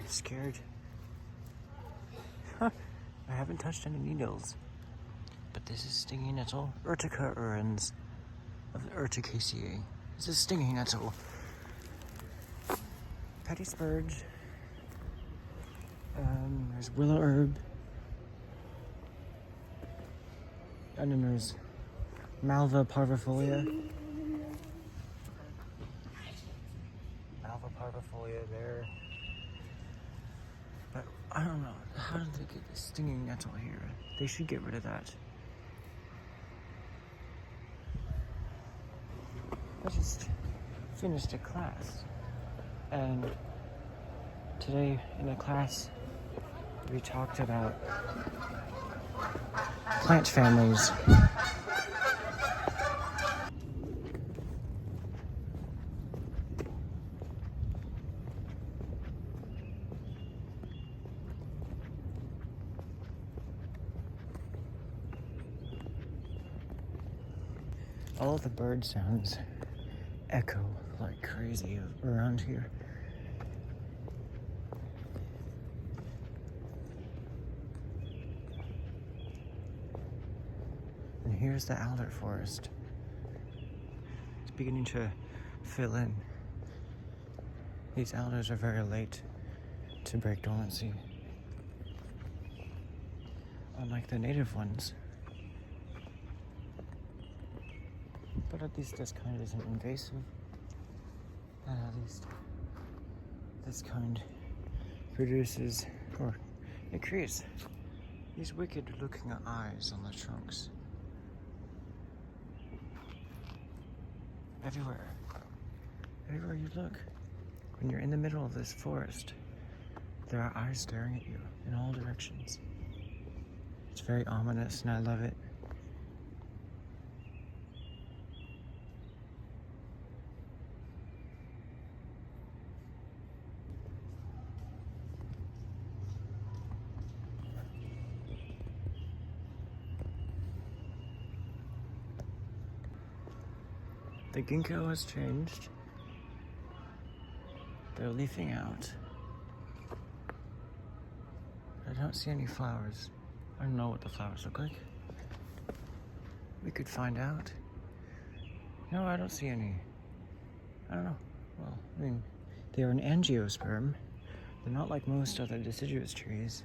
Scared. Huh. I haven't touched any needles. But this is stinging nettle. Urtica urens of the Urticaceae. This is stinging nettle. Petty spurge. There's willow herb. And then there's Malva parvifolia. Malva parvifolia there. But I don't know. How did they get the stinging nettle here? They should get rid of that. I just finished a class. And today in the class, we talked about plant families. All the bird sounds echo like crazy around here. And here's the alder forest. It's beginning to fill in. These alders are very late to break dormancy, unlike the native ones. But at least this kind isn't invasive. And at least this kind produces, or it creates, these wicked looking eyes on the trunks. Everywhere. Everywhere you look. When you're in the middle of this forest, there are eyes staring at you in all directions. It's very ominous and I love it. The ginkgo has changed. They're leafing out. I don't see any flowers. I don't know what the flowers look like. We could find out. No, I don't see any. I don't know. Well, I mean, they are an angiosperm. They're not like most other deciduous trees.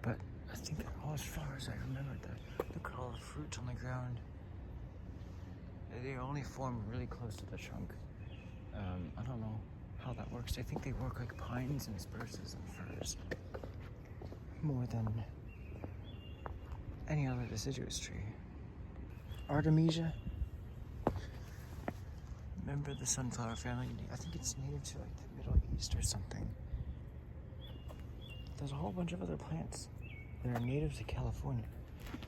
But I think all as far as I remembered that. Look at all the fruit on the ground. They only form really close to the trunk. I don't know how that works. I think they work like pines and spruces and firs more than any other deciduous tree. Artemisia. Remember the sunflower family? I think it's native to like the Middle East or something. There's a whole bunch of other plants that are native to California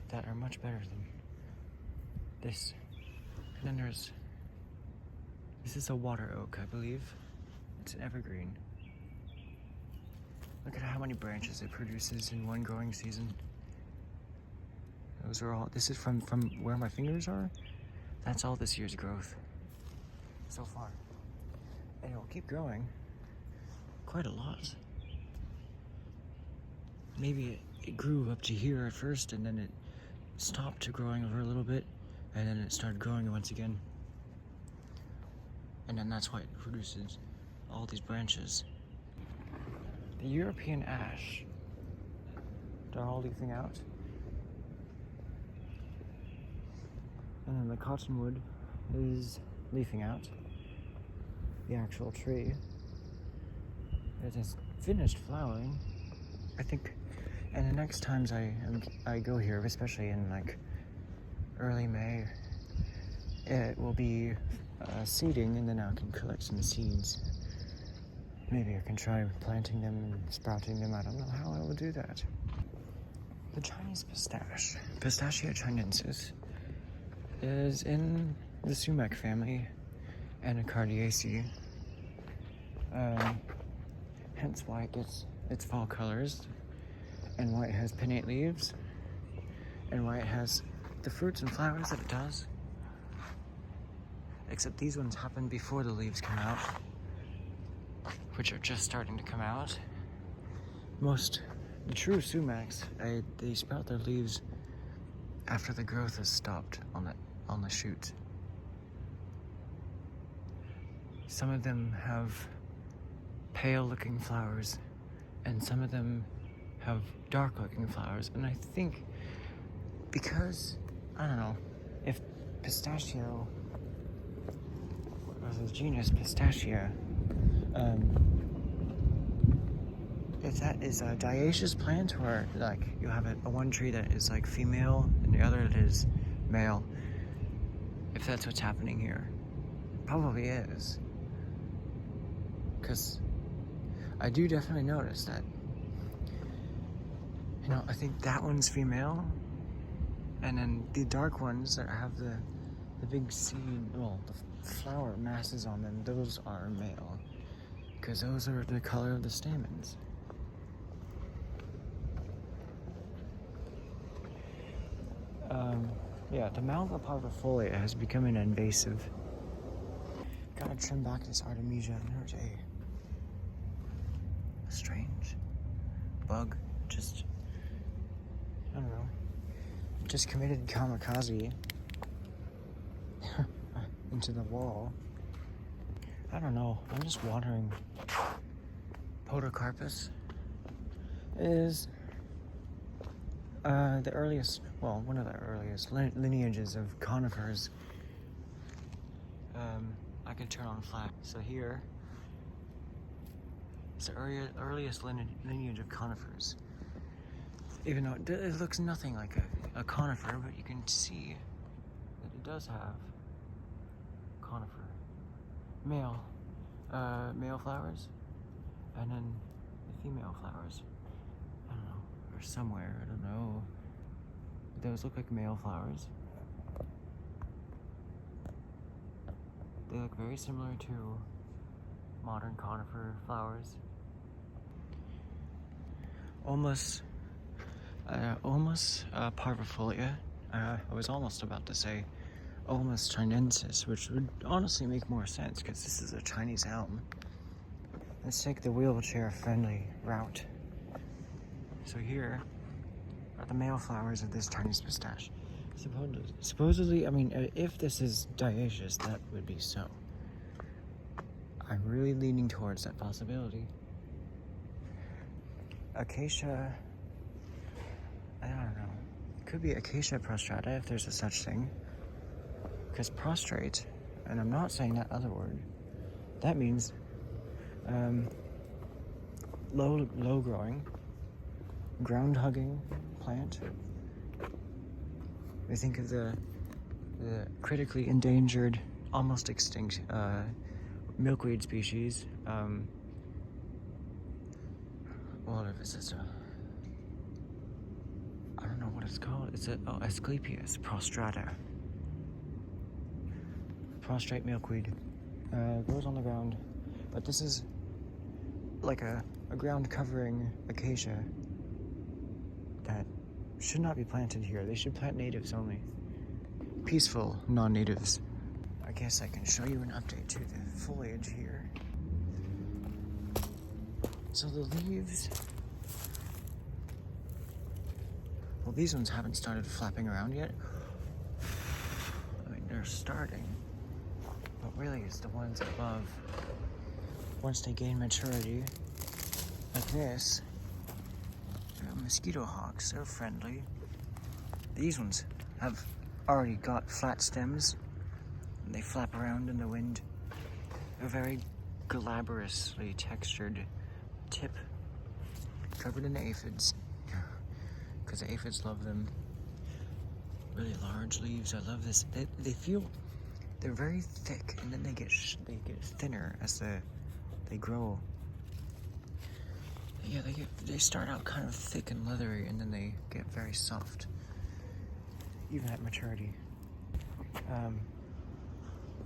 that are much better than this. And then this is a water oak, I believe. It's an evergreen. Look at how many branches it produces in one growing season. Those are all, this is from where my fingers are. That's all this year's growth so far. And it will keep growing quite a lot. Maybe it grew up to here at first and then it stopped growing over a little bit and then it started growing once again. And then that's why it produces all these branches. The European ash, they're all leafing out. And then the cottonwood is leafing out. The actual tree. It has finished flowering, I think. And the next times I go here, especially in like early May, it will be seeding, and then I can collect some seeds. Maybe I can try planting them and sprouting them. I don't know how I will do that. The Chinese pistache, Pistachia chinensis, is in the sumac family, Anacardiaceae. Hence why it gets its fall colors, and why it has pinnate leaves, and why it has the fruits and flowers that it does. except these ones happen before the leaves come out, which are just starting to come out. The true sumacs, they sprout their leaves after the growth has stopped on the shoot. Some of them have pale looking flowers, and some of them have dark looking flowers. And I think because, I don't know, if pistachio, or the genus Pistachia, if that is a dioecious plant, or like you have a one tree that is like female and the other that is male, if that's what's happening here, probably is. Because I do definitely notice that, you know, I think that one's female, and then the dark ones that have the big seed, well, the flower masses on them, those are male, because those are the color of the stamens. Yeah, the Malva parvifolia has become an invasive. Gotta trim back this Artemisia, and there's a strange bug, just, I don't know, just committed kamikaze into the wall. I don't know, I'm just watering. Podocarpus is the earliest, well, one of the earliest lineages of conifers. I can turn on flash. So here, it's the earliest lineage of conifers. Even though it looks nothing like a conifer, but you can see that it does have conifer. Male flowers, and then the female flowers. I don't know, or somewhere, I don't know. Those look like male flowers. They look very similar to modern conifer flowers. Ulmus parvifolia. I was almost about to say Ulmus chinensis, which would honestly make more sense because this is a Chinese elm. Let's take the wheelchair-friendly route. So here are the male flowers of this Chinese pistache. Supposedly, I mean, if this is dioecious, that would be so. I'm really leaning towards that possibility. Acacia, I don't know. It could be Acacia prostrata if there's a such thing. Because prostrate, and I'm not saying that other word, that means low growing, ground hugging plant. We think of the critically endangered, almost extinct milkweed species. What if it's I don't know what it's called. It's Asclepias prostrata. Prostrate milkweed. Grows on the ground, but this is like a ground covering acacia that should not be planted here. They should plant natives only. Peaceful non-natives. I guess I can show you an update to the foliage here. So the leaves, well, these ones haven't started flapping around yet. I mean, they're starting, but really it's the ones above. Once they gain maturity, like this, mosquito hawks, they're friendly. These ones have already got flat stems, and they flap around in the wind. A very glabrously textured tip, covered in aphids, because the aphids love them. Really large leaves. I love this. They feel, they're very thick, and then they get thinner as they grow. Yeah, they start out kind of thick and leathery, and then they get very soft, even at maturity.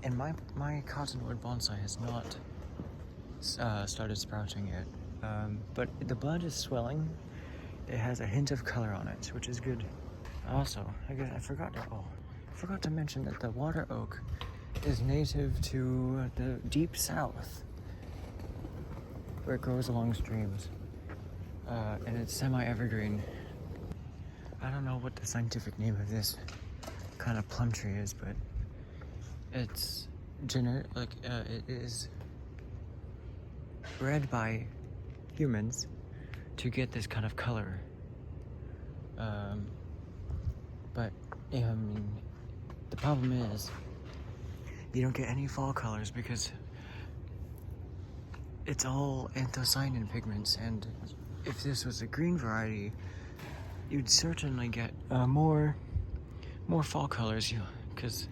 And my cottonwood bonsai has not started sprouting yet, but the bud is swelling. It has a hint of color on it, which is good. Also, I forgot to mention that the water oak is native to the deep south, where it grows along streams, and it's semi-evergreen. I don't know what the scientific name of this kind of plum tree is, but it's it is bred by humans to get this kind of color. But the problem is you don't get any fall colors because it's all anthocyanin pigments, and if this was a green variety, you'd certainly get more fall colors, because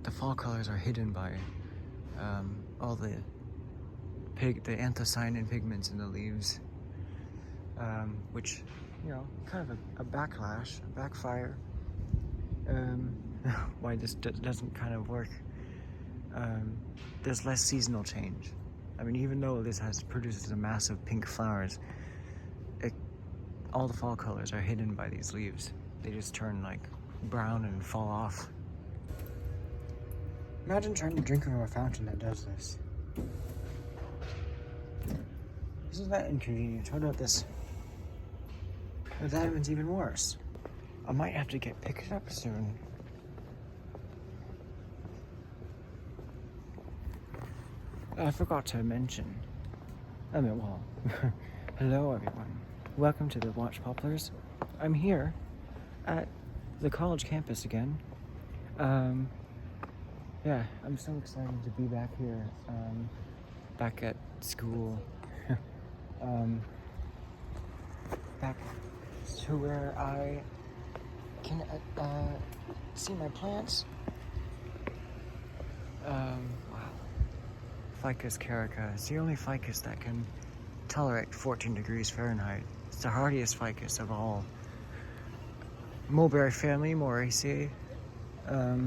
the fall colors are hidden by all the anthocyanin pigments in the leaves, which, kind of a backfire. Why this doesn't kind of work. There's less seasonal change. I mean, even though this produces a massive pink flowers, all the fall colors are hidden by these leaves. They just turn like brown and fall off. Imagine trying to drink from a fountain that does this. Isn't that inconvenient? What about this? That one's even worse. I might have to get picked up soon. I forgot to mention. Hello everyone. Welcome to the Watch Poplars. I'm here at the college campus again. Yeah, I'm so excited to be back here, back at school. Back to where I can see my plants. Wow. Ficus carica. It's the only ficus that can tolerate 14 degrees Fahrenheit. It's the hardiest ficus of all. Mulberry family, Moraceae. I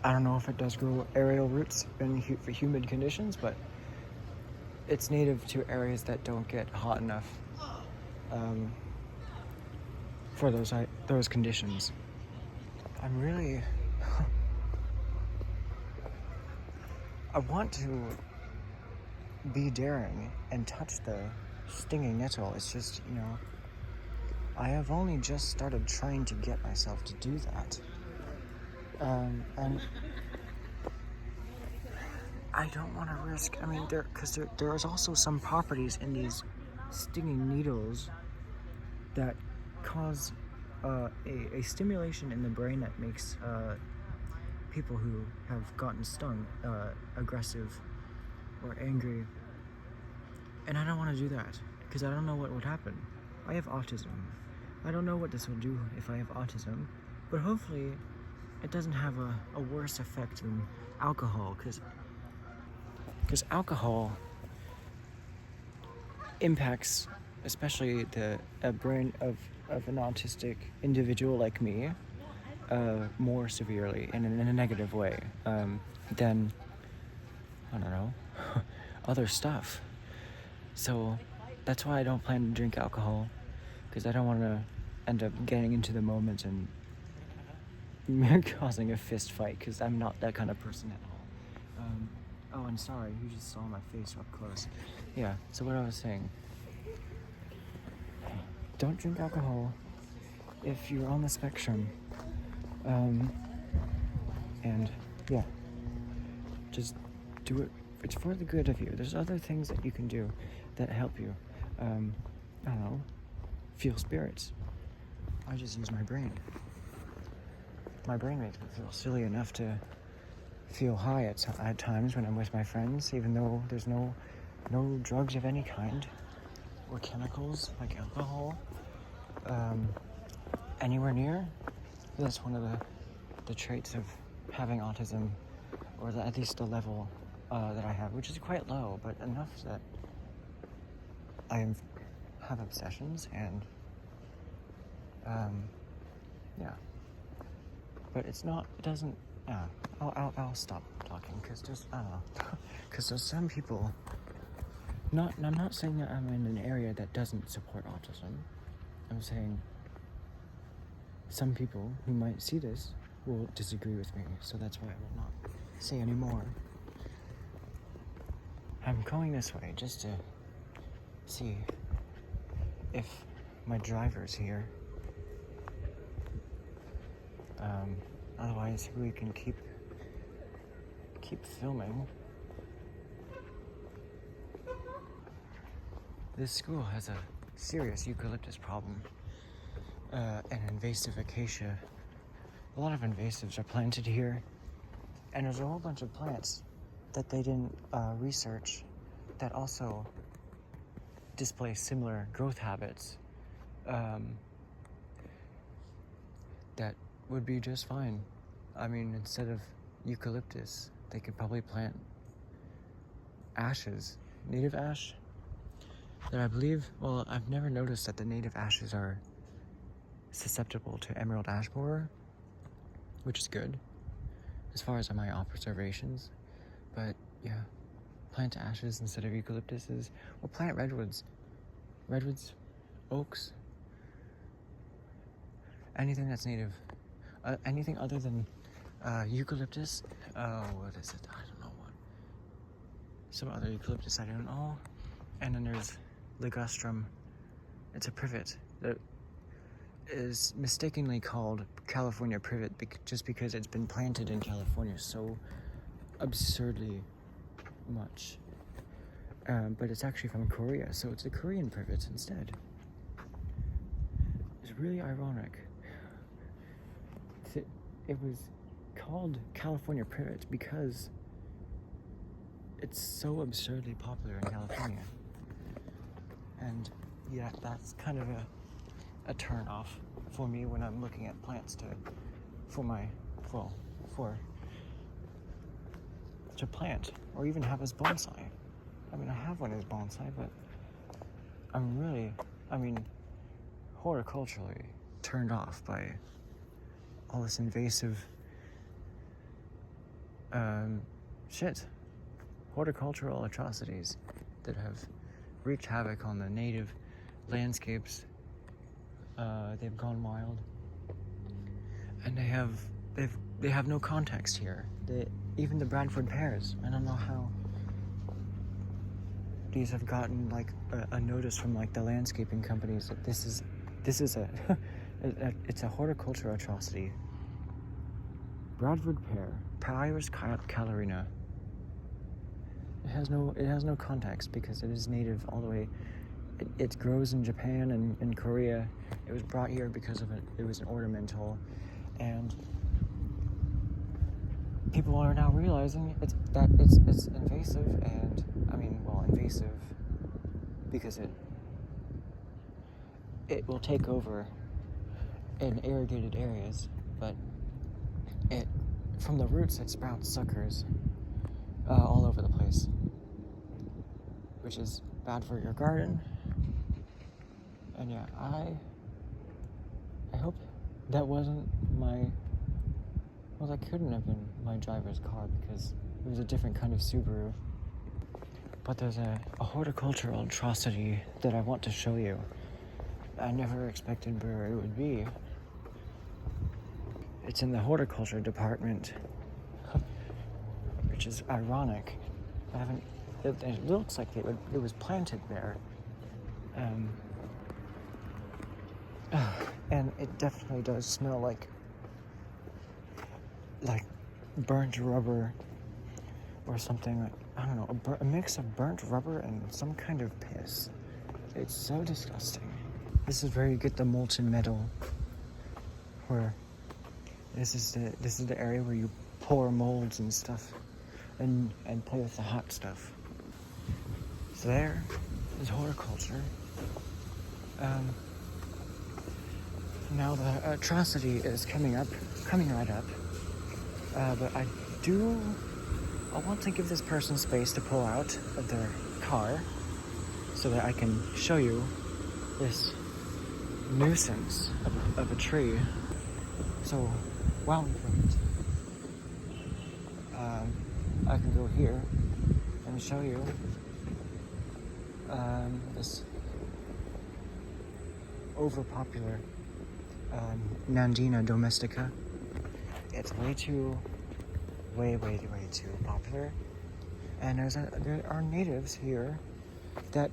don't know if it does grow aerial roots for humid conditions, but it's native to areas that don't get hot enough for those conditions. I'm really I want to be daring and touch the stinging nettle. It's just, I have only just started trying to get myself to do that. And I don't want to risk, because there is also some properties in these stinging needles that cause a stimulation in the brain that makes people who have gotten stung aggressive or angry. And I don't want to do that, because I don't know what would happen. I have autism. I don't know what this will do if I have autism, but hopefully it doesn't have a worse effect than alcohol, because alcohol impacts especially the brain of an autistic individual like me more severely and in a negative way than, I don't know, other stuff. So that's why I don't plan to drink alcohol, because I don't want to end up getting into the moment and causing a fist fight, because I'm not that kind of person at all. Oh, and sorry, you just saw my face up close. Yeah, so what I was saying, don't drink alcohol if you're on the spectrum. And yeah, just do it. It's for the good of you. There's other things that you can do that help you. I don't know, feel spirits. I just use my brain. My brain makes me feel silly enough to feel high at times when I'm with my friends, even though there's no drugs of any kind or chemicals like alcohol anywhere near. That's one of the traits of having autism, or at least the level that I have, which is quite low, but enough that I have obsessions and yeah. But it doesn't. I'll stop talking, because I don't know. Because there's some people. I'm not saying that I'm in an area that doesn't support autism. I'm saying some people who might see this will disagree with me, so that's why I will not say any more. I'm going this way just to see if my driver's here. Otherwise we can keep filming. This school has a serious eucalyptus problem, and invasive acacia. A lot of invasives are planted here, and there's a whole bunch of plants that they didn't research that also display similar growth habits that would be just fine. I mean, instead of eucalyptus, they could probably plant ashes, native ash, that I believe, well, I've never noticed that the native ashes are susceptible to emerald ash borer, which is good, as far as my observations. But yeah, plant ashes instead of eucalyptuses, or plant redwoods, oaks, anything that's native, anything other than eucalyptus. What is it? I don't know what. Some other eucalyptus I don't know. And then there's ligustrum. It's a privet that is mistakenly called California privet just because it's been planted in California so absurdly much. But it's actually from Korea, so it's a Korean privet instead. It's really ironic. It was called California privet because it's so absurdly popular in California. And yeah, that's kind of a turn off for me when I'm looking at plants to plant or even have as bonsai. I mean, I have one as bonsai, but I'm horticulturally turned off by all this invasive shit, horticultural atrocities that have wreaked havoc on the native landscapes. They've gone wild, and they have no context here. Even the Bradford pears, I don't know how these have gotten like a notice from like the landscaping companies that this is it's a horticultural atrocity. Bradford pear, Pyrus calorina. It has no context because it is native all the way. It grows in Japan and in Korea. It was brought here because it was an ornamental, and people are now realizing it's invasive, and invasive because it will take over in irrigated areas, but from the roots it sprouts suckers all over the place, which is bad for your garden. And yeah, I hope that wasn't that couldn't have been my driver's car because it was a different kind of Subaru. But there's a horticultural atrocity that I want to show you. I never expected where it would be. It's in the horticulture department, which is ironic. It looks like it was planted there. And it definitely does smell like burnt rubber or something. Like, I don't know, a mix of burnt rubber and some kind of piss. It's so disgusting. This is where you get the molten metal, where this is the area where you pour molds and stuff and play with the hot stuff. So there is horticulture. Now the atrocity is coming right up. But I want to give this person space to pull out of their car so that I can show you this nuisance of a tree. So while we wait, I can go here and show you this overpopular Nandina domestica. it's way too popular. And there are natives here that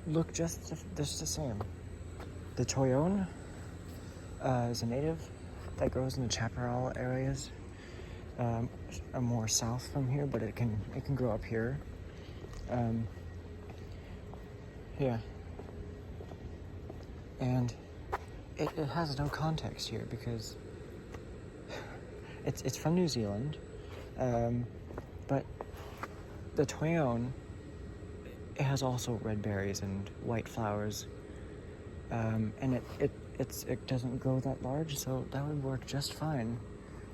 look just the same. The toyon is a native that grows in the chaparral areas, more south from here, but it can grow up here. Yeah, and it has no context here because it's from New Zealand, but the toyon, it has also red berries and white flowers, and it doesn't grow that large, so that would work just fine.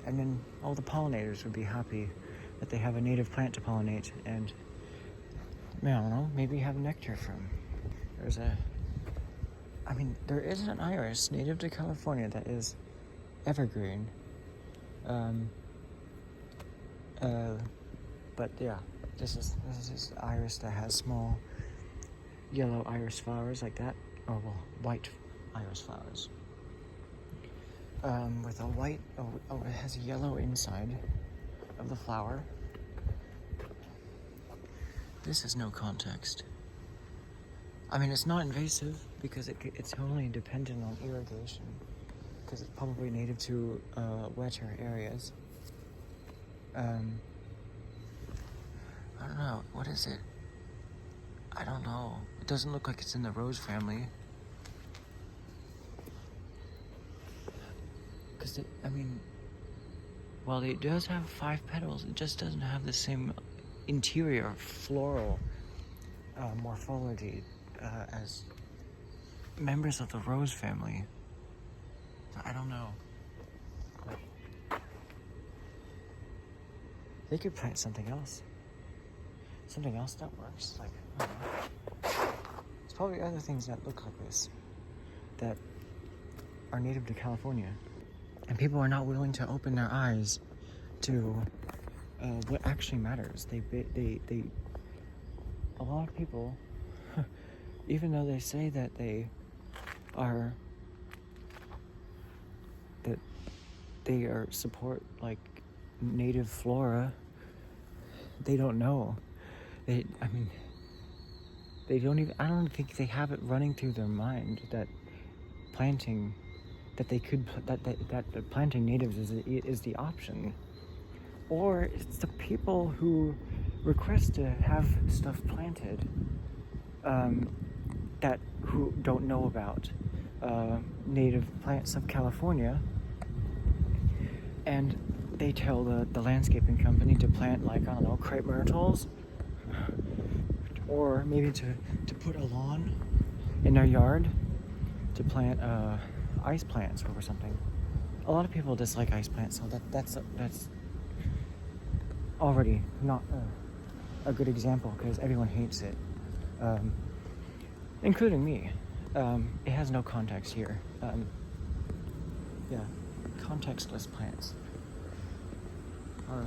And then all the pollinators would be happy that they have a native plant to pollinate and, I don't know, maybe have nectar from. There is an iris native to California that is evergreen. But yeah, this is iris that has small yellow iris flowers like that, or well, white iris flowers. With a white, it has a yellow inside of the flower. This has no context. It's not invasive because it's only dependent on irrigation, because it's probably native to wetter areas. I don't know. What is it? I don't know. It doesn't look like it's in the rose family. Because while it does have 5 petals, it just doesn't have the same interior floral morphology as members of the rose family. I don't know. They could plant something else. Something else that works. Like, I don't know. There's probably other things that look like this that are native to California. And people are not willing to open their eyes to what actually matters. A lot of people, even though they say that they support like native flora, they don't know. They don't even. I don't think they have it running through their mind that planting natives is the option, or it's the people who request to have stuff planted who don't know about native plants of California, and they tell the landscaping company to plant, like, I don't know, crepe myrtles, or maybe to put a lawn in their yard, to plant ice plants or something. A lot of people dislike ice plants, so that's already not a good example, because everyone hates it, including me. It has no context here. Contextless plants are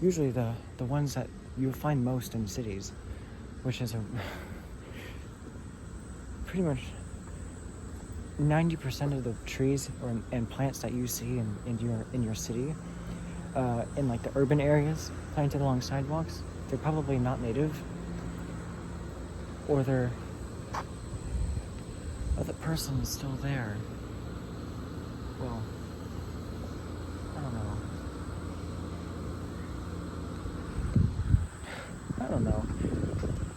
usually the ones that you find most in cities, which is pretty much 90% of the trees and plants that you see in your city, in like the urban areas planted along sidewalks, they're probably not native, or the person is still there. Well, I don't know.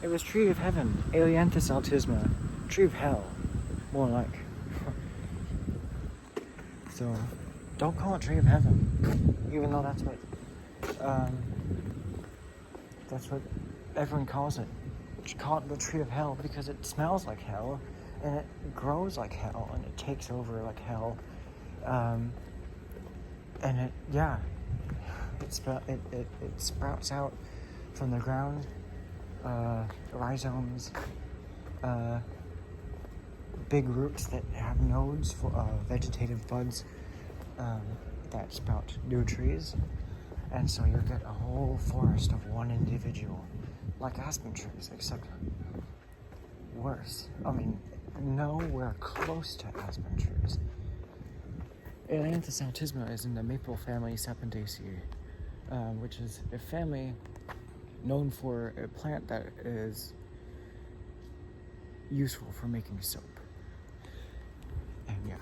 It was tree of heaven, Ailanthus altisma, tree of hell, more like. So, don't call it tree of heaven, even though that's what everyone calls it. Just call it the tree of hell because it smells like hell, and it grows like hell, and it takes over like hell, and it sprouts out from the ground, rhizomes, big roots that have nodes for vegetative buds that sprout new trees, and so you get a whole forest of one individual, like aspen trees, except worse. Nowhere close to aspen trees. Ailanthus altisma is in the maple family Sapondaceae, which is a family known for a plant that is useful for making soap. And yeah,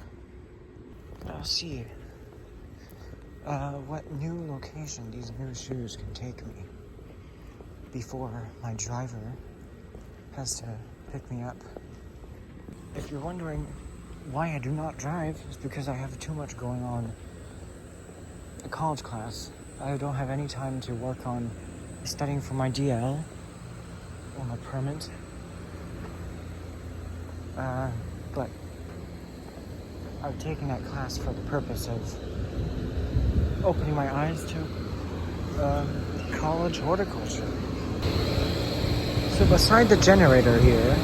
I'll see what new location these new shoes can take me before my driver has to pick me up. If you're wondering why I do not drive, it's because I have too much going on. A college class. I don't have any time to work on studying for my DL or my permit. But I've taken that class for the purpose of opening my eyes to college horticulture. So beside the generator here,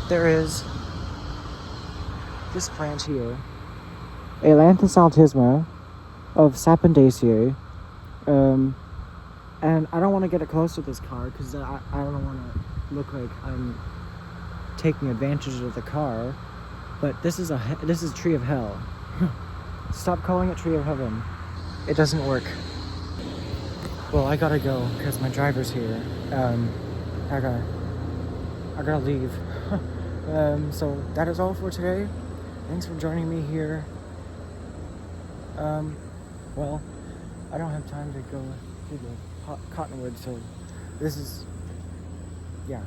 there is this plant here, Ailanthus altisma of Sapondaceae, and I don't want to get it close to this car because I don't want to look like I'm taking advantage of the car. But this is tree of hell. Stop calling it tree of heaven. It doesn't work. Well, I gotta go because my driver's here. I gotta leave. So that is all for today. Thanks for joining me here. Well, I don't have time to go to the cottonwood, so this is, yeah.